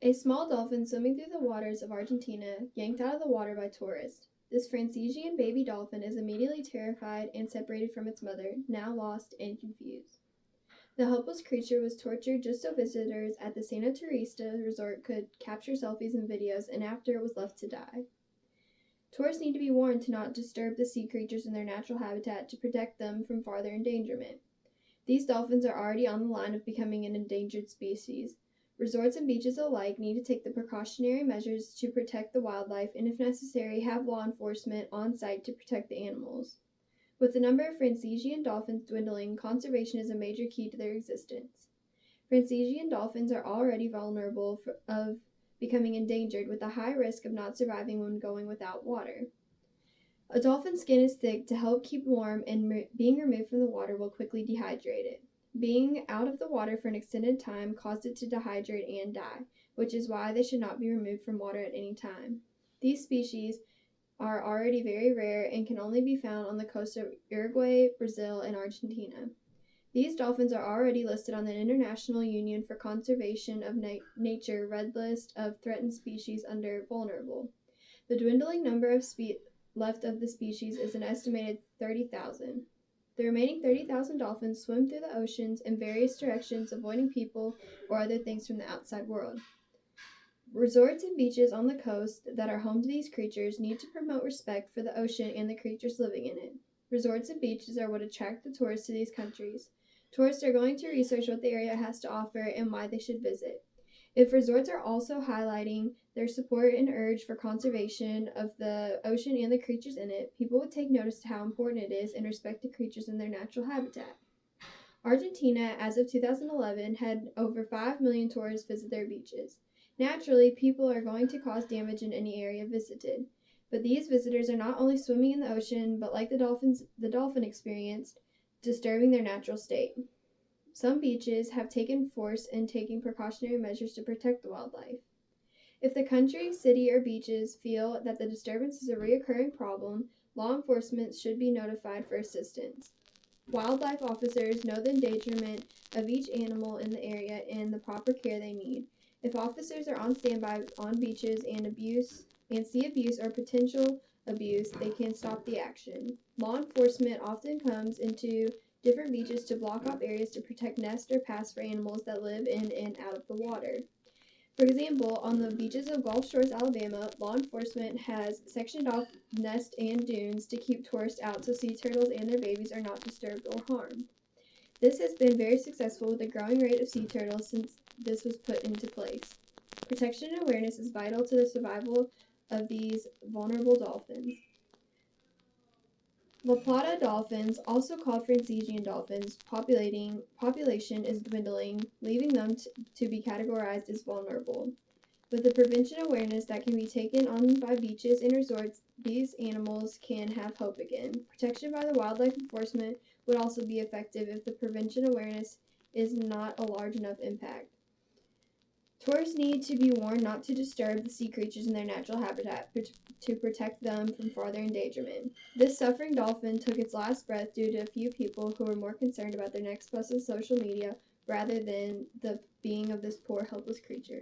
A small dolphin swimming through the waters of Argentina yanked out of the water by tourists. This Franciscan baby dolphin is immediately terrified and separated from its mother, now lost and confused. The helpless creature was tortured just so visitors at the Santa Teresa resort could capture selfies and videos, and after it was left to die. Tourists need to be warned to not disturb the sea creatures in their natural habitat to protect them from farther endangerment. These dolphins are already on the line of becoming an endangered species. Resorts and beaches alike need to take the precautionary measures to protect the wildlife and, if necessary, have law enforcement on site to protect the animals. With the number of Franciscan dolphins dwindling, conservation is a major key to their existence. Franciscan dolphins are already vulnerable of becoming endangered, with a high risk of not surviving when going without water. A dolphin's skin is thick to help keep warm, and being removed from the water will quickly dehydrate it. Being out of the water for an extended time caused it to dehydrate and die, which is why they should not be removed from water at any time. These species are already very rare and can only be found on the coast of Uruguay, Brazil, and Argentina. These dolphins are already listed on the International Union for Conservation of Nature Red List of Threatened Species under Vulnerable. The dwindling number of left of the species is an estimated 30,000. The remaining 30,000 dolphins swim through the oceans in various directions, avoiding people or other things from the outside world. Resorts and beaches on the coast that are home to these creatures need to promote respect for the ocean and the creatures living in it. Resorts and beaches are what attract the tourists to these countries. Tourists are going to research what the area has to offer and why they should visit. If resorts are also highlighting their support and urge for conservation of the ocean and the creatures in it, people would take notice to how important it is and respect the creatures in their natural habitat. Argentina, as of 2011, had over 5 million tourists visit their beaches. Naturally, people are going to cause damage in any area visited. But these visitors are not only swimming in the ocean, but like the dolphin experienced, disturbing their natural state. Some beaches have taken force in taking precautionary measures to protect the wildlife. If the country, city, or beaches feel that the disturbance is a recurring problem, law enforcement should be notified for assistance. Wildlife officers know the endangerment of each animal in the area and the proper care they need. If officers are on standby on beaches and see abuse or potential abuse, they can stop the action. Law enforcement often comes into different beaches to block off areas to protect nests or paths for animals that live in and out of the water. For example, on the beaches of Gulf Shores, Alabama, law enforcement has sectioned off nests and dunes to keep tourists out so sea turtles and their babies are not disturbed or harmed. This has been very successful with a growing rate of sea turtles since this was put into place. Protection and awareness is vital to the survival of these vulnerable dolphins. La Plata dolphins, also called Franciscan dolphins, population is dwindling, leaving them to be categorized as vulnerable. With the prevention awareness that can be taken on by beaches and resorts, these animals can have hope again. Protection by the wildlife enforcement would also be effective if the prevention awareness is not a large enough impact. Tourists need to be warned not to disturb the sea creatures in their natural habitat to protect them from farther endangerment. This suffering dolphin took its last breath due to a few people who were more concerned about their next post on social media rather than the being of this poor helpless creature.